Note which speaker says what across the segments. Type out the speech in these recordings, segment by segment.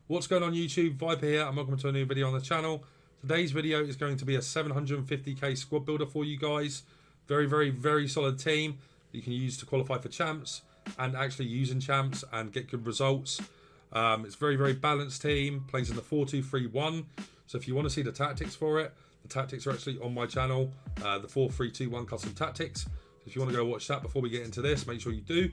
Speaker 1: What's going on YouTube? Viper here and welcome to a new video on the channel. Today's video is going to be a 750k squad builder for you guys. Very solid team that you can use to qualify for champs and actually use in champs and get good results. It's very balanced team, plays in the 4-2-3-1. So if you want to see the tactics for it, the tactics are actually on my channel, the 4-3-2-1 custom tactics. So if you want to go watch that before we get into this, make sure you do.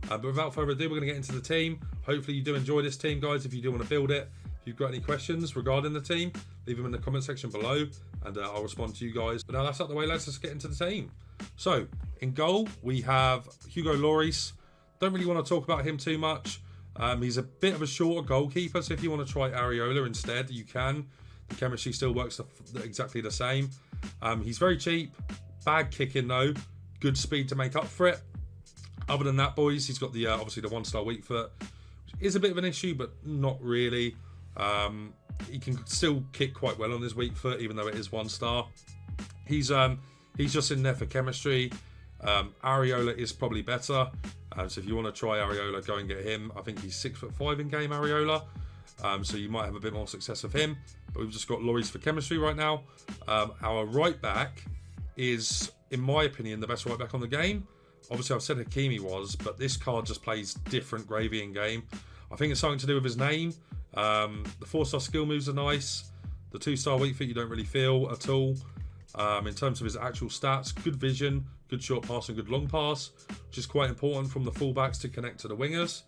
Speaker 1: But without further ado, we're going to get into the team. Hopefully you do enjoy this team, guys. If you do want to build it, if you've got any questions regarding the team, leave them in the comment section below and I'll respond to you guys. But now that's out the way, let's get into the team. So in goal we have Hugo Lloris. Don't really want to talk about him too much. He's a bit of a shorter goalkeeper, so if you want to try Areola instead, you can. The chemistry still works exactly the same. He's very cheap, bad kicking though, good speed to make up for it. Other than that, boys, he's got the obviously the 1-star weak foot, which is a bit of an issue, but not really. He can still kick quite well on his weak foot, even though it is 1-star. He's just in there for chemistry. Areola is probably better, so if you want to try Areola, go and get him. I think he's 6'5" in game, Areola, so you might have a bit more success with him. But we've just got Lloris for chemistry right now. Our right back is, in my opinion, the best right back on the game. Obviously, I've said Hakimi was, but this card just plays different gravy in game. I think it's something to do with his name. The 4-star skill moves are nice. The 2-star weak foot you don't really feel at all. In terms of his actual stats, good vision, good short pass and good long pass, which is quite important from the fullbacks to connect to the wingers.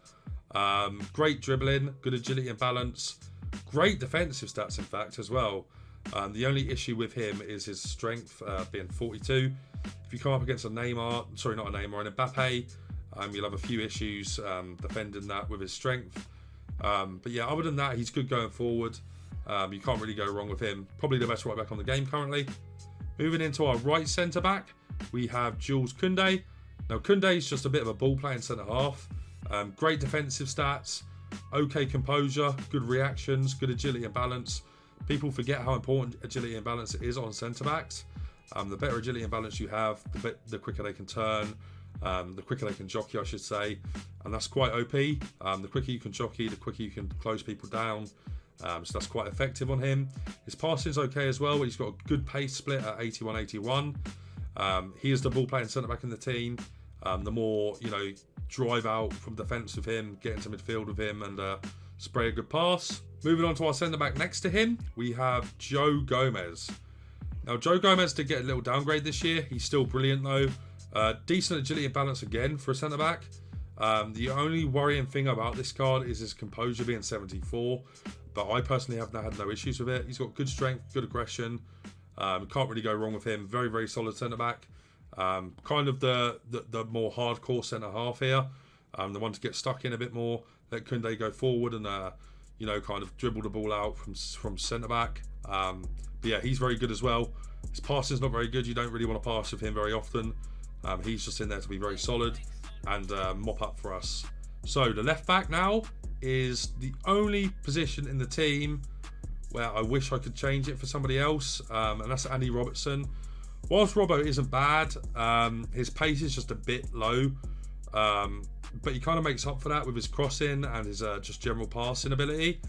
Speaker 1: Great dribbling, good agility and balance. Great defensive stats, in fact, as well. The only issue with him is his strength being 42. If you come up against a Neymar, sorry, not a Neymar, an Mbappe, you'll have a few issues defending that with his strength. But yeah, other than that, he's good going forward. You can't really go wrong with him. Probably the best right back on the game currently. Moving into our right centre back, we have Jules Koundé. Now Koundé is just a bit of a ball playing centre half. Great defensive stats, okay composure, good reactions, good agility and balance. People forget how important agility and balance is on centre backs. The better agility and balance you have, the quicker they can turn, the quicker they can jockey, I should say, and that's quite OP. The quicker you can jockey, the quicker you can close people down, so that's quite effective on him. His passing's okay as well, but he's got a good pace split at 81-81. He is the ball playing centre back in the team. The more, drive out from defence with him, get into midfield with him and spray a good pass. Moving on to our centre back next to him, we have Joe Gomez. Now, Joe Gomez did get a little downgrade this year. He's still brilliant though. Decent agility and balance again for a centre back. The only worrying thing about this card is his composure being 74, but I personally have had no issues with it. He's got good strength, good aggression. Can't really go wrong with him. Very solid centre back. Kind of the more hardcore centre half here. The one to get stuck in a bit more. Let Koundé go forward and kind of dribble the ball out from centre back. But yeah, he's very good as well. His passing's not very good. You don't really want to pass with him very often. He's just in there to be very solid and mop up for us. So the left back now is the only position in the team where I wish I could change it for somebody else, and that's Andy Robertson. Whilst Robbo isn't bad, his pace is just a bit low, but he kind of makes up for that with his crossing and his just general passing ability.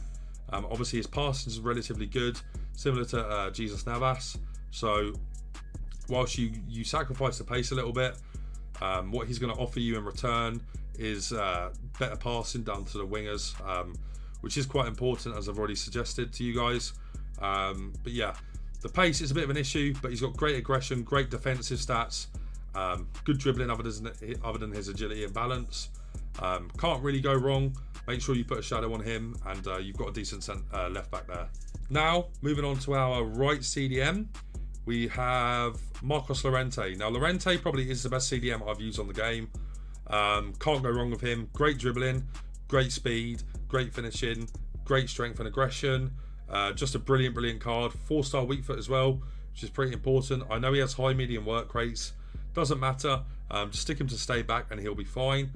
Speaker 1: Obviously his passing is relatively good, similar to Jesus Navas. So whilst you sacrifice the pace a little bit, what he's going to offer you in return is better passing down to the wingers, which is quite important, as I've already suggested to you guys. But yeah, the pace is a bit of an issue, but he's got great aggression, great defensive stats, good dribbling other than his agility and balance. Can't really go wrong. Make sure you put a shadow on him, and you've got a decent left back there. Now, moving on to our right CDM, we have Marcos Llorente. Now, Llorente probably is the best CDM I've used on the game. Can't go wrong with him. Great dribbling, great speed, great finishing, great strength and aggression. Just a brilliant card. 4-star weak foot as well, which is pretty important. I know he has high medium work rates. Doesn't matter. Just stick him to stay back and he'll be fine.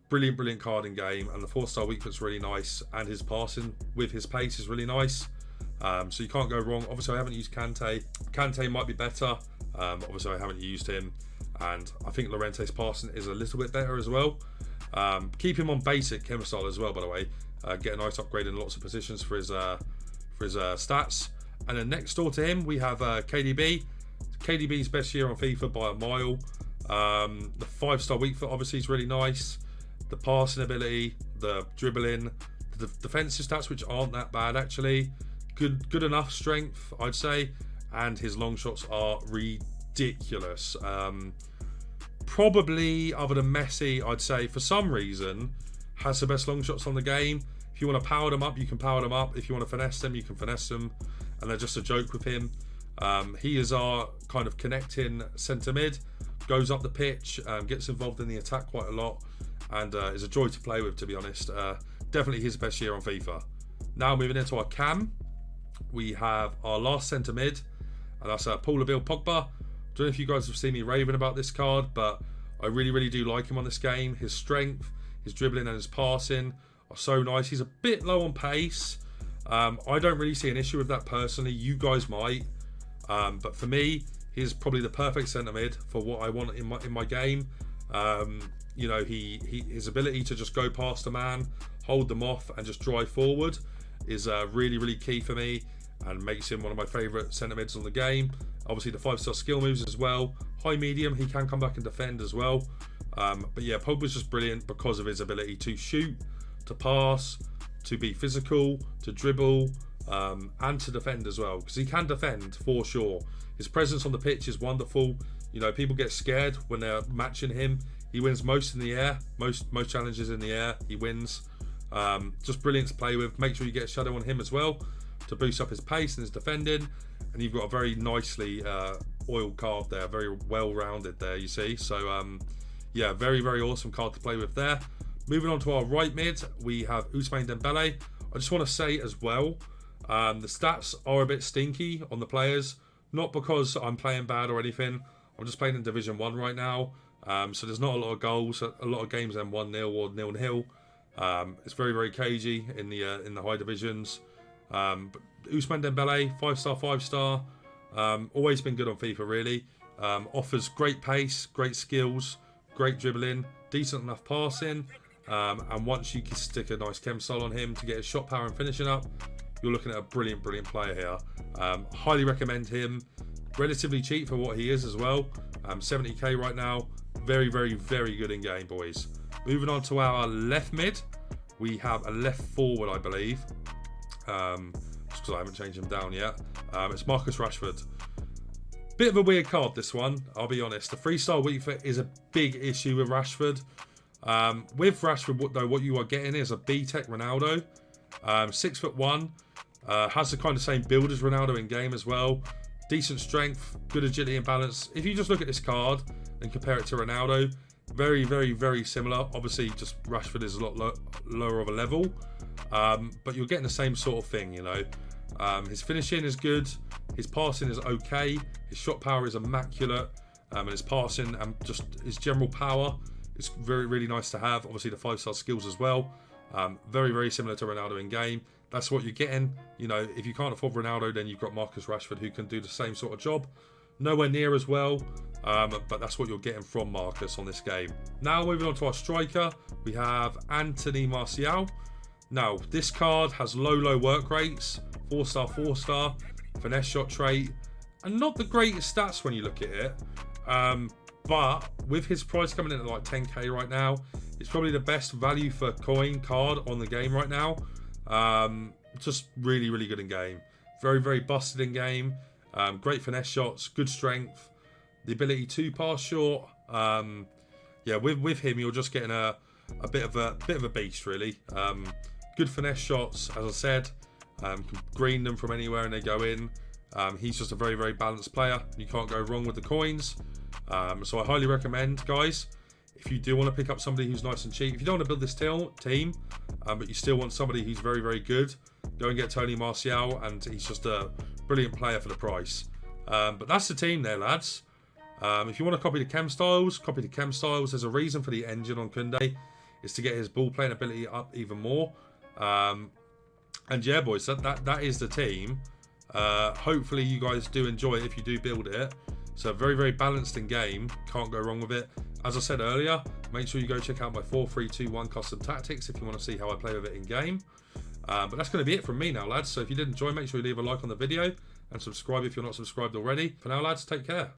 Speaker 1: Brilliant card in game, and the 4-star weak foot's really nice, and his passing with his pace is really nice. So you can't go wrong. Obviously I haven't used Kante. Kante might be better. Obviously I haven't used him, and I think Llorente's passing is a little bit better as well. Keep him on basic chem style as well, by the way. get a nice upgrade in lots of positions for his stats. And then next door to him, we have KDB. KDB's best year on FIFA by a mile. The 5-star weak foot obviously is really nice. The passing ability, the dribbling, the defensive stats, which aren't that bad actually. Good enough strength, I'd say. And his long shots are ridiculous. Probably, other than Messi, I'd say for some reason has the best long shots on the game. If you want to power them up, you can power them up. If you want to finesse them, you can finesse them. And they're just a joke with him. He is our kind of connecting centre mid. Goes up the pitch, gets involved in the attack quite a lot, and is a joy to play with, to be honest. Definitely his best year on FIFA. Now moving into our cam, we have our last centre mid, and that's Paul Pogba. Don't know if you guys have seen me raving about this card, but I really do like him on this game. His strength, his dribbling and his passing are so nice. He's a bit low on pace. I don't really see an issue with that personally. You guys might, but for me, he's probably the perfect centre mid for what I want in my game. You know, his ability to just go past a man, hold them off, and just drive forward is really key for me, and makes him one of my favourite centre mids on the game. Obviously, the 5-star skill moves as well. High medium, he can come back and defend as well. But yeah, Pogba's just brilliant because of his ability to shoot, to pass, to be physical, to dribble, and to defend as well, because he can defend for sure. His presence on the pitch is wonderful. You know, people get scared when they're matching him. He wins most in the air, most challenges in the air. He wins. Just brilliant to play with. Make sure you get a shadow on him as well to boost up his pace and his defending. And you've got a very nicely oiled card there, very well rounded there, you see. So yeah, very awesome card to play with there. Moving on to our right mid, we have Ousmane Dembele. I just want to say as well, the stats are a bit stinky on the players. Not because I'm playing bad or anything. I'm just playing in Division 1 right now. So there's not a lot of goals. A lot of games end 1-0 or 0-0. It's very cagey in the high divisions. But Ousmane Dembele, 5-star. Always been good on FIFA, really. Offers great pace, great skills, great dribbling, decent enough passing. And once you can stick a nice chem style on him to get his shot power and finishing up, you're looking at a brilliant player here. Highly recommend him. Relatively cheap for what he is as well. 70k right now. Very good in game, boys. Moving on to our left mid, we have a left forward, I believe. Just because I haven't changed him down yet. It's Marcus Rashford. Bit of a weird card, this one, I'll be honest. The 3-star weak foot is a big issue with Rashford. With Rashford, though, what you are getting is a B-Tech Ronaldo. 6'1", has the kind of same build as Ronaldo in game as well. Decent strength, good agility and balance. If you just look at this card and compare it to Ronaldo, very similar. Obviously, just Rashford is a lot lower of a level, but you're getting the same sort of thing, you know. His finishing is good, his passing is okay, his shot power is immaculate, and his passing and just his general power is really nice to have. Obviously, the 5-star skills as well. Very similar to Ronaldo in game. That's what you're getting. You know, if you can't afford Ronaldo, then you've got Marcus Rashford, who can do the same sort of job. Nowhere near as well, but that's what you're getting from Marcus on this game. Now moving on to our striker, we have Anthony Martial. Now this card has low work rates, 4-star, finesse shot trait, and not the greatest stats when you look at it. But with his price coming in at like 10k right now, it's probably the best value for coin card on the game right now. Just really good in game. Very busted in game. Great finesse shots, good strength, the ability to pass short. Yeah, with him you're just getting a bit of a beast, really. Good finesse shots, as I said. Can green them from anywhere and they go in. He's just a very balanced player. You can't go wrong with the coins. So I highly recommend, guys, if you do want to pick up somebody who's nice and cheap, if you don't want to build this team, but you still want somebody who's very good, go and get Tony Martial, and he's just a brilliant player for the price. But that's the team there, lads. If you want to copy the chem styles, copy the chem styles. There's a reason for the engine on Koundé, is to get his ball playing ability up even more. And yeah, boys, that is the team. Hopefully you guys do enjoy it if you do build it. So very balanced in game, can't go wrong with it. As I said earlier, make sure you go check out my 4-3-2-1 custom tactics if you want to see how I play with it in game. But that's going to be it from me now, lads. So if you did enjoy, make sure you leave a like on the video and subscribe if you're not subscribed already. For now, lads, take care.